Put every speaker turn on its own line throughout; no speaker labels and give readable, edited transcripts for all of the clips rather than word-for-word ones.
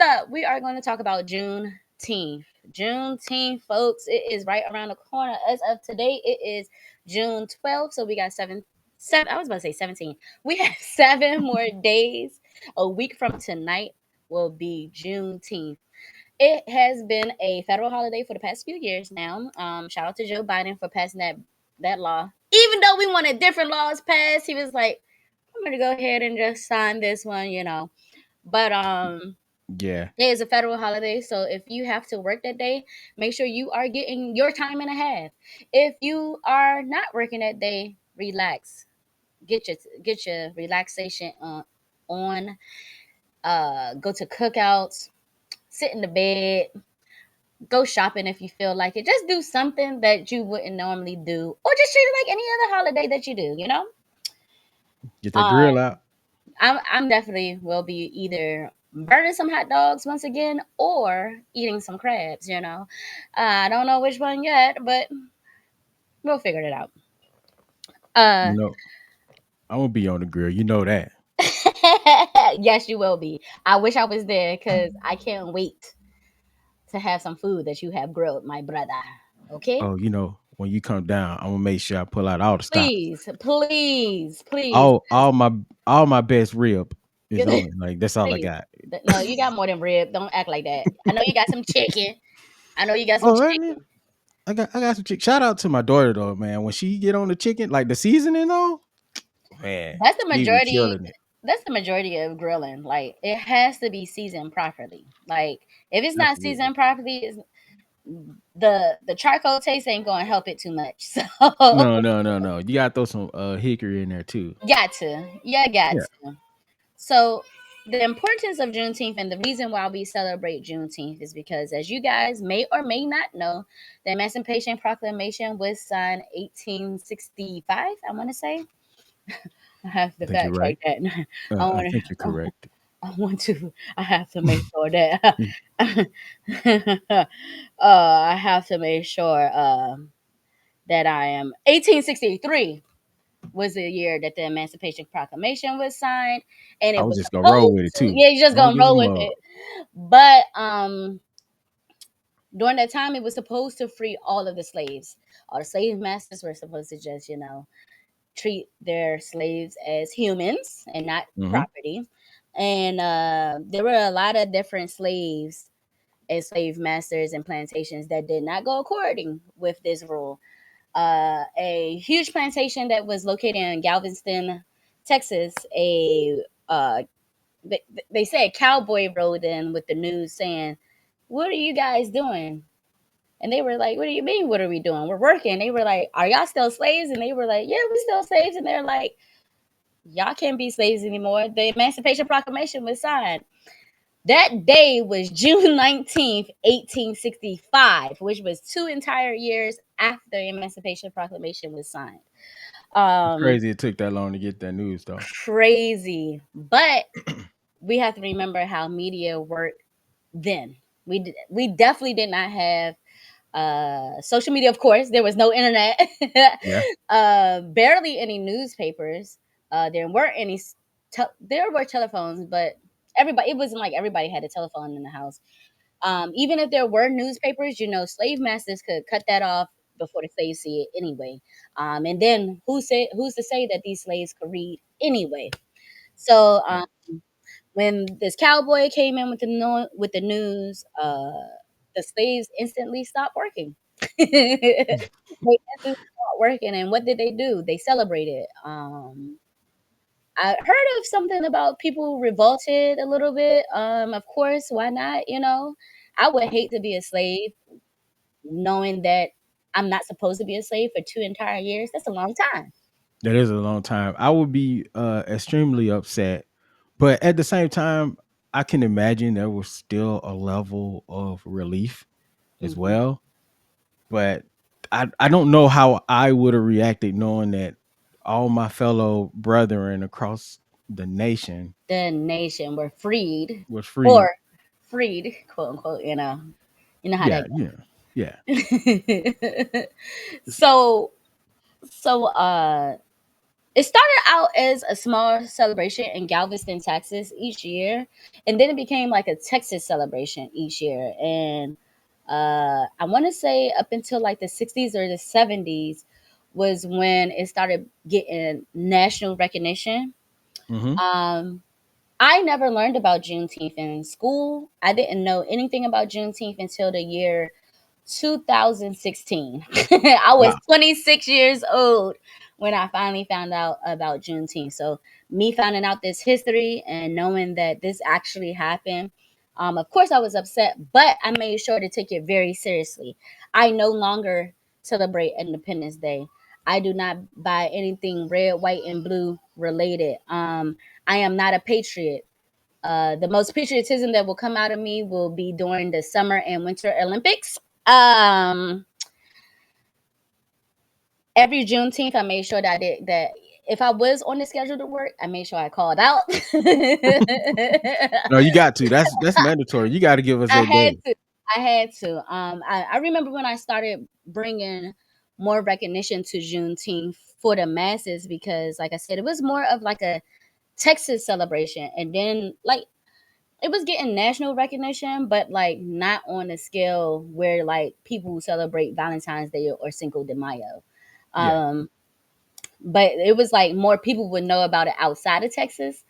up, we are going to talk about Juneteenth. Juneteenth, folks, it is right around the corner. As of today, it is June 12th. So we got seven. I was about to say 17. We have 7 more days. A week from tonight will be Juneteenth. It has been a federal holiday for the past few years now. Shout out to Joe Biden for passing that law. Even though we wanted different laws passed, he was like, "I'm going to go ahead and just sign this one." But
Yeah.
it is a federal holiday, so if you have to work that day, make sure you are getting your time and a half. If you are not working that day, relax. Get your relaxation on. Go to cookouts, sit in the bed, go shopping if you feel like it. Just do something that you wouldn't normally do, or just treat it like any other holiday that you do.
Get that
Uh,
grill out.
I'm definitely will be either burning some hot dogs once again or eating some crabs. I don't know which one yet, but we'll figure it out.
You
Uh,
know, I'm gonna be on the grill. You know that.
yes, you will be. I wish I was there because I can't wait to have some food that you have grilled, my brother. Okay?
Oh, when you come down, I'm gonna make sure I pull out all the stops.
Please, please, please.
All my best rib is
Please,
on it. Like that's all I got.
no, you got more than rib. Don't act like that. I know you got some chicken. I know you got some
Oh, man.
chicken.
I got some chicken. Shout out to my daughter though, man. When she get on the chicken, like the seasoning though, man,
That's the
we be
majority.
killing it.
That's the majority of grilling. Like it has to be seasoned properly. Like if it's not
Absolutely.
seasoned properly, the charcoal taste ain't gonna help it too much. So
No, no, no, no. You gotta throw some hickory in there too.
got to, yeah, got
Yeah.
to. So the importance of Juneteenth and the reason why we celebrate Juneteenth is because, as you guys may or may not know, the Emancipation Proclamation was signed 1865. I want to say. I have
I
to
think you're
fact check
right.
that. I
I
want
think you're
to.
correct.
I want to. I have to make sure that. I have to make sure that I am 1863 was the year that the Emancipation Proclamation was signed, and
I
it
was
was
just gonna roll
supposed
with it
to.
too.
Yeah, you just
Don't
gonna
give
roll
them
with
up.
it. But during that time, it was supposed to free all of the slaves. All the slave masters were supposed to just, treat their slaves as humans and not
Hmm.
property. And there were a lot of different slaves and slave masters and plantations that did not go according with this rule. A huge plantation that was located in Galveston, Texas, they, they said a cowboy rode in with the news saying, "What are you guys doing?" And they were like, "What do you mean? What are we doing? We're working." They were like, "Are y'all still slaves?" And they were like, "Yeah, we still slaves." And they're like, "Y'all can't be slaves anymore." The Emancipation Proclamation was signed. That day was June 19th, 1865, which was 2 entire years after the Emancipation Proclamation was signed.
It's
Um,
crazy it took that long to get that news though.
Crazy. But we have to remember how media worked then. We definitely did not have social media. Of course, there was no internet.
Yeah.
Barely any newspapers. There weren't any. There were telephones, but everybody. It wasn't like everybody had a telephone in the house. Even if there were newspapers, slave masters could cut that off before the slaves see it anyway. And then who's to say that these slaves could read anyway? So when this cowboy came in with the news, the slaves instantly stopped working. They instantly stopped working, and what did they do? They celebrated. I heard of something about people revolted a little bit. Of course, why not? I would hate to be a slave, knowing that I'm not supposed to be a slave for 2 entire years. That's a long time.
That is a long time. I would be extremely upset. But at the same time, I can imagine there was still a level of relief as
Mhm.
well. But I don't know how I would have reacted knowing that all my fellow brethren across the nation
The nation were freed,
was free.
or freed, quote unquote. You know how
Yeah,
that
yeah, yeah.
goes. so so It started out as a small celebration in Galveston, Texas each year, and then it became like a Texas celebration each year. And I want to say up until like the 60s or the 70s was when it started getting national recognition.
Hmm.
Um, I never learned about Juneteenth in school. I didn't know anything about Juneteenth until the year 2016. I was
Wow.
26 years old when I finally found out about Juneteenth. So, me finding out this history and knowing that this actually happened, of course, I was upset, but I made sure to take it very seriously. I no longer celebrate Independence Day. I do not buy anything red, white, and blue related. I am not a patriot. The most patriotism that will come out of me will be during the summer and winter Olympics. Um, every Juneteenth, I made sure that I did that. If I was on the schedule to work, I made sure I called out.
No, you got to. That's mandatory. You got to give us
I
that
had
day.
to. I had to. I remember when I started bringing more recognition to Juneteenth for the masses because, like I said, it was more of like a Texas celebration, and then like it was getting national recognition, but like not on a scale where like people celebrate Valentine's Day or Cinco de Mayo.
Yeah.
Um, but it was like more people would know about it outside of Texas.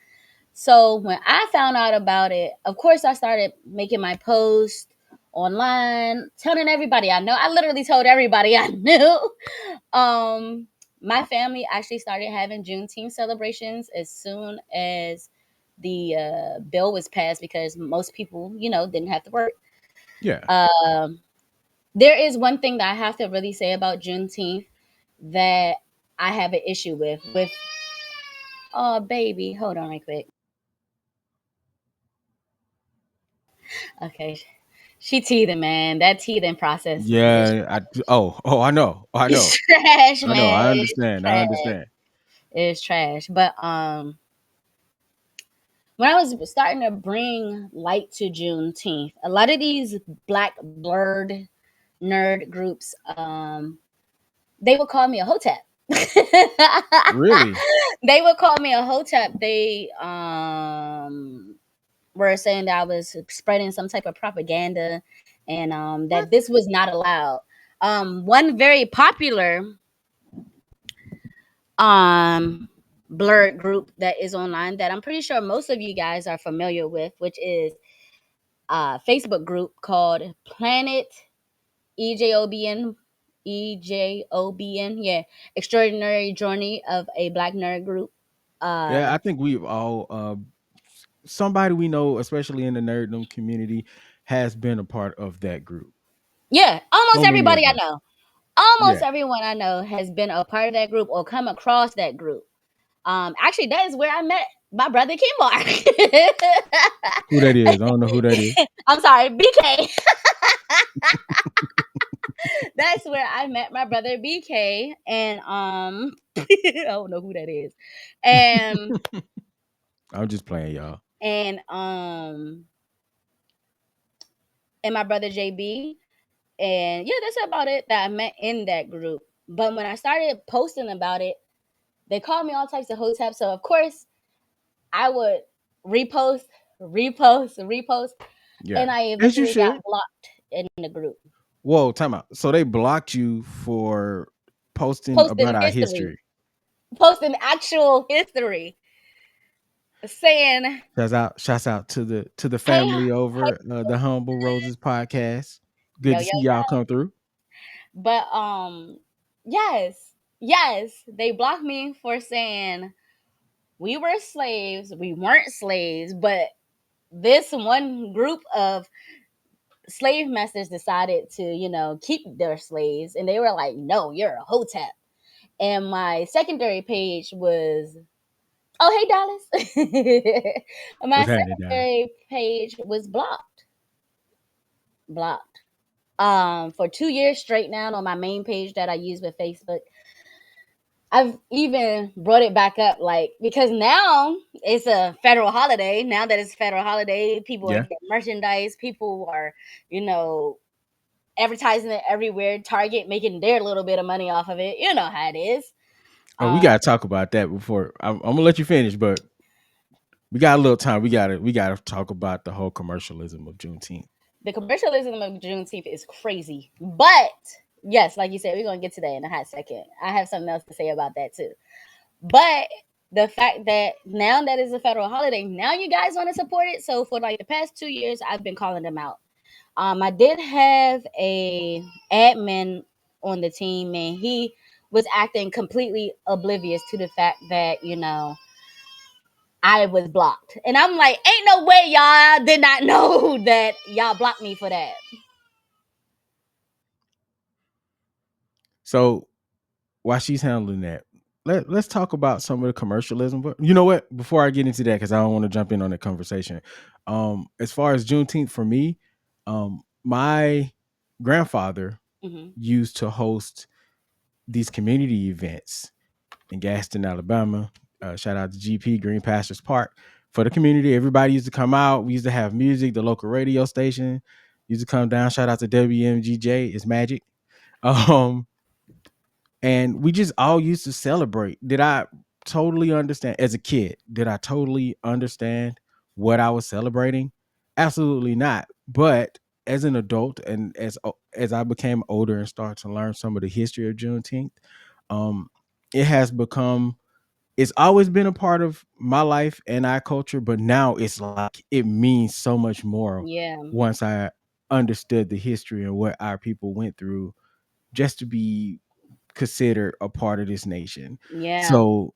So when I found out about it, of course I started making my post online, telling everybody I know. I literally told everybody I knew. Um, my family actually started having Juneteenth celebrations as soon as the bill was passed because most people, didn't have to work.
Yeah.
Um, there is one thing that I have to really say about Juneteenth that I have an issue with. Oh, baby, hold on right quick. Okay, she teething, man. That teething process is
Yeah. Oh, I know. I know.
it's trash,
I know.
man.
I
It's
understand. I
trash.
understand.
It's trash. But when I was starting to bring light to Juneteenth, a lot of these black blurred nerd groups, they would call me a hotep.
Really?
They would call me a hotep. They were saying that I was spreading some type of propaganda and
What?
that this was not allowed. One very popular um blurred group that is online that I'm pretty sure most of you guys are familiar with, which is a Facebook group called Planet EJOBN. EJOBN, yeah, Extraordinary Journey of a Black Nerd Group.
Yeah,
Uh,
I think we've all somebody we know, especially in the nerddom community, has been a part of that group.
yeah, almost
So many
everybody
of
I
us.
know, almost
Yeah.
everyone I know has been a part of that group or come across that group. Actually, that is where I met my brother Kimbar.
Who that is? I don't know who that is.
I'm sorry, BK. That's where I met my brother BK, and I don't know who that is, and
I'm just playing, y'all.
and um and my brother JB, and yeah, that's about it that I met in that group. But when I started posting about it, they called me all types of hoteps. So of course, I would repost, repost, and
Yeah.
I
As you
eventually got
should.
blocked in the group.
Whoa, time out. So they blocked you for posting about
Posting
our
history,
history.
posting actual history, saying,
Shouts out to the
"Hey,
family
hey,
over the Humble Roses podcast. Good
yo,
to
yo,
see y'all come through.
But yes, yes, they blocked me for saying we were slaves. We weren't slaves, but this one group of slave masters decided to, keep their slaves, and they were like, "No, you're a hotep." And my secondary page was, "Oh, hey, Dallas." My
What's happening, Dallas?
secondary page was blocked. For 2 years straight now on my main page that I use with Facebook. I've even brought it back up, like, because now it's a federal holiday. Now that it's a federal holiday, people are
Yeah.
getting merchandise. People are, you know, advertising it everywhere. Target making their little bit of money off of it. You know how it is.
Oh, we gotta talk about that before I'm gonna let you finish, but we got a little time. We gotta talk about the whole commercialism of Juneteenth.
The commercialism of Juneteenth is crazy. But yes, like you said, we're gonna get to that in a hot second. I have something else to say about that too. But the fact that now that is a federal holiday, now you guys want to support it. So for like the past 2 years, I've been calling them out. I did have a admin on the team, and he was acting completely oblivious to the fact that I was blocked, and I'm like, ain't no way y'all did not know that y'all blocked me for that.
So while she's handling that, let's talk about some of the commercialism. But you know what? Before I get into that, because I don't want to jump in on the conversation. As far as Juneteenth for me, my grandfather
Hmm.
used to host these community events in Gaston, Alabama. Shout out to GP Green Pastures Park for the community. Everybody used to come out. We used to have music. The local radio station used to come down. Shout out to WMGJ. It's magic. Um, and we just all used to celebrate. Did I totally understand as a kid? Did I totally understand what I was celebrating? Absolutely not. But as an adult and as I became older and started to learn some of the history of Juneteenth, um, it has become it's always been a part of my life and our culture, but now it's like it means so much more
Yeah,
once I understood the history and what our people went through just to be considered a part of this nation.
yeah,
So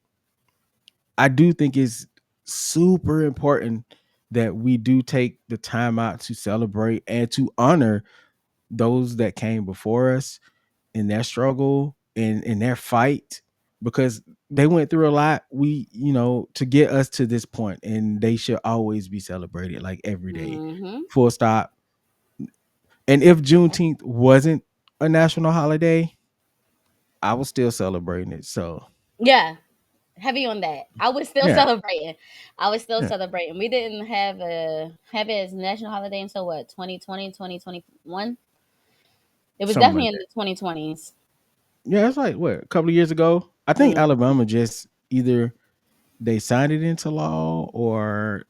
I do think it's super important that we do take the time out to celebrate and to honor those that came before us in their struggle and in their fight because they went through a lot to get us to this point, and they should always be celebrated like every day,
hmm,
full stop. And if Juneteenth wasn't a national holiday, I was still celebrating it. So
yeah. Heavy on that. I was still
yeah,
celebrating. I was still
yeah,
celebrating. We didn't have it as national holiday until what, 2020, 2021. It was
something
definitely
like
in
that.
the 2020s.
Yeah, it's like what, a couple of years ago. I think
Mm,
Alabama just either they signed it into law or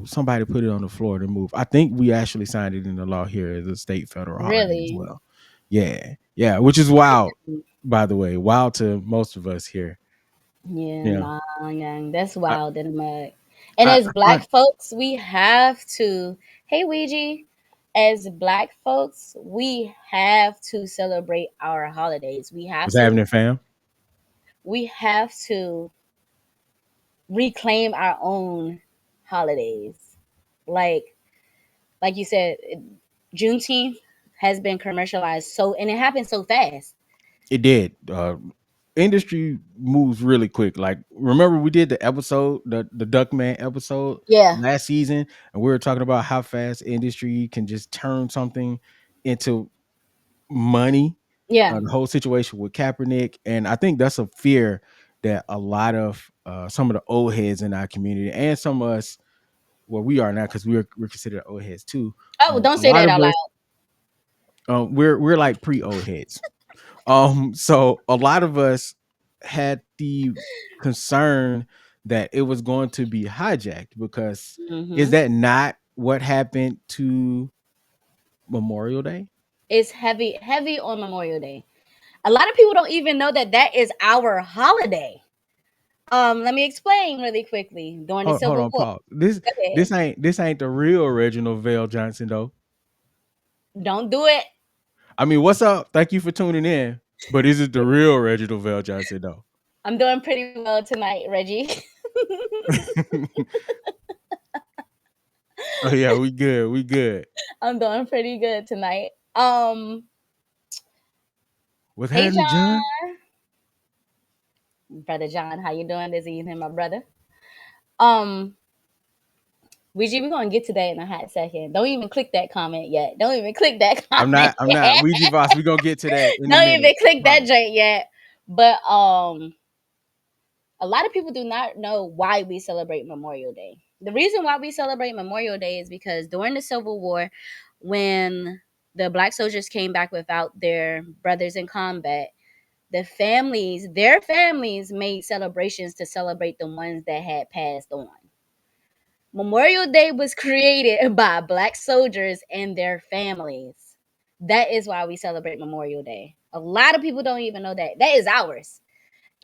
somebody put it on the floor to move. I think we actually signed it into law here as a state federal holiday as
really?
well. Yeah, yeah, which is wild, by the way, wild to most of us here.
Yeah,
Yeah,
nah, yeah, that's
I
wild in the mud. And
I,
as
I find
black folks, we have to, hey Ouija, as black folks, we have to celebrate our holidays. We have
what's
to,
happening, fam.
we have to reclaim our own holidays. Like, like you said, Juneteenth has been commercialized so, and it happened so fast.
It did. Industry moves really quick. Like, remember we did the episode, the Duckman episode
Yeah,
last season, and we were talking about how fast industry can just turn something into money.
yeah,
The whole situation with Kaepernick, and I think that's a fear that a lot of some of the old heads in our community and some of us, where we are now, because we're considered old heads too.
oh, don't
A
say
lot
that
of
out loud.
us, we're like pre old heads. So a lot of us had the concern that it was going to be hijacked because is
Hmm.
that not what happened to Memorial Day?
It's heavy on Memorial Day. A lot of people don't even know that that is our holiday. Let me explain really quickly. During the
Hold
Civil
on,
War,
Paul. This
go ahead.
this ain't the real Reginald Vale Johnson though.
Don't do it.
I mean, what's up? Thank you for tuning in. But is it the real Reginald Vale Johnson though?
I'm doing pretty well tonight, Reggie.
Oh yeah, we good. We good.
I'm doing pretty good tonight.
What's
Hey
happening, John?
John, brother John, how you doing this evening, my brother? Um, Ouija, we're gonna get to that in a hot second. Don't even click that comment yet. Don't even click that
I'm
comment
not. I'm not.
yet.
Ouija boss. We gonna get to that in a
Don't even
minute.
click that
Promise.
joint yet. But a lot of people do not know why we celebrate Memorial Day. The reason why we celebrate Memorial Day is because during the Civil War, when the black soldiers came back without their brothers in combat, their families made celebrations to celebrate the ones that had passed on. Memorial Day was created by Black soldiers and their families. That is why we celebrate Memorial Day. A lot of people don't even know that. That is ours.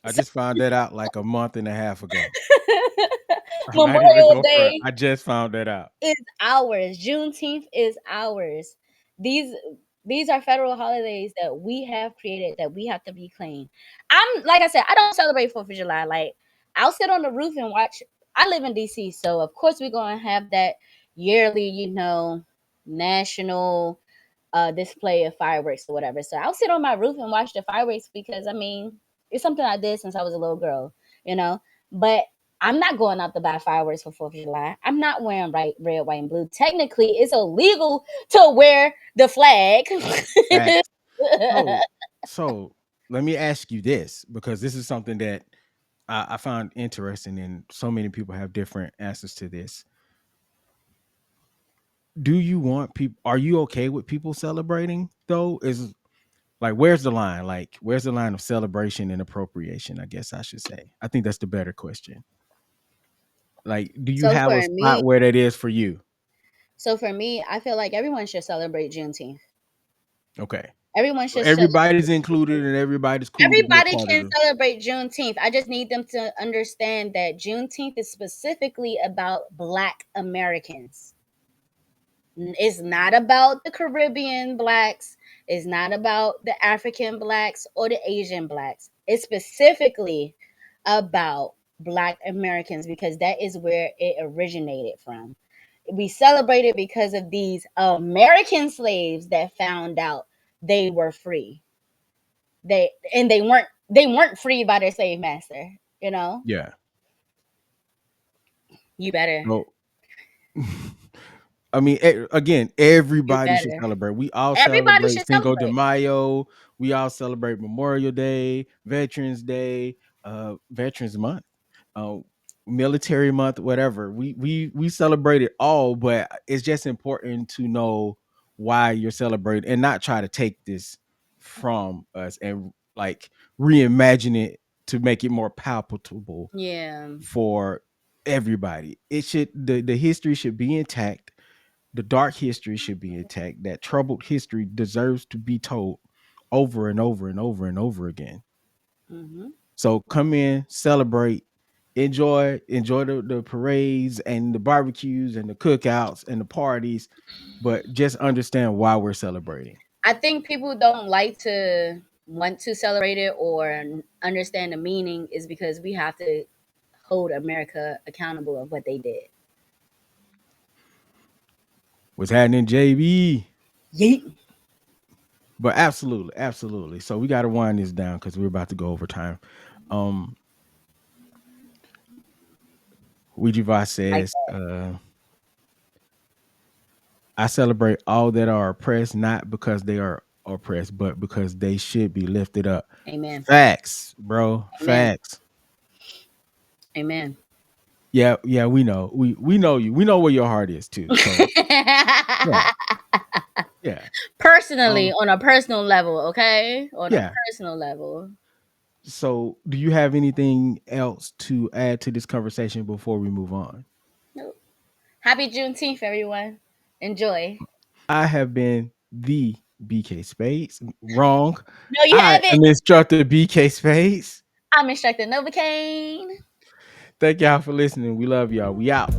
I just found that out like a month and a half ago. I'm not even
Memorial
going front.
Day
I just found that out.
is ours. Juneteenth is ours. These these are federal holidays that we have created that we have to reclaim. I'm like I said, I don't celebrate 4th of July. Like I'll sit on the roof and watch. I live in DC, so of course we're gonna have that yearly, national display of fireworks or whatever. So I'll sit on my roof and watch the fireworks because I mean it's something I did since I was a little girl, you know. But I'm not going out to buy fireworks for 4th of July. I'm not wearing red, white, and blue. Technically, it's illegal to wear the flag.
Facts. So, so let me ask you this because this is something that I found interesting, and so many people have different answers to this. Do you want people? Are you okay with people celebrating though? Is like where's the line? Like where's the line of celebration and appropriation? I guess I should say. I think that's the better question. Like, do you
so
have
for
a
me,
spot where that is for you?
I feel like everyone should celebrate Juneteenth.
Okay.
Everyone should
Everybody's
celebrate
included
Juneteenth.
and everybody's cool to be a
Everybody
part of
can
the
celebrate Juneteenth. I just need them to understand that Juneteenth is specifically about Black Americans. It's not about the Caribbean Blacks. It's not about the African Blacks or the Asian Blacks. It's specifically about Black Americans because that is where it originated from. We celebrate it because of these American slaves that found out they were free. They weren't free by their slave master. You know,
Yeah.
you better,
No. I mean, again,
you
everybody should
better.
celebrate. We all
Everybody
celebrate
should
Cinco de
celebrate.
Mayo. We all celebrate Memorial Day, Veterans Day, Veterans Month, uh, Military Month, whatever. We celebrate it all, but it's just important to know why you're celebrating and not try to take this from us and like reimagine it to make it more palpable
Yeah.
for everybody. It should the history should be intact. The dark history should be intact. That troubled history deserves to be told over and over and over and over again.
Hmm.
So come in, celebrate, enjoy the parades and the barbecues and the cookouts and the parties, but just understand why we're celebrating.
I think people don't like to want to celebrate it or understand the meaning is because we have to hold America accountable of what they did.
What's happening, JB?
Yeet.
But absolutely, absolutely. So we got to wind this down because we're about to go over time. Um, Ouija
Like
says, I celebrate all that are oppressed, not because they are oppressed, but because they should be lifted up.
that. Amen.
Facts, bro.
Amen.
Facts.
Amen.
Yeah, yeah, we know. We know you. We know where your heart is too. So yeah, yeah.
Personally,
Um,
on a personal level, okay? On a
yeah.
personal level.
So do you have anything else to add to this conversation before we move on?
Nope. Happy Juneteenth, everyone. Enjoy.
I have been the BK Spades. Wrong.
No, you
I
haven't.
am instructor BK Spades.
I'm instructor Novacaine.
Thank y'all for listening. We love y'all. We out.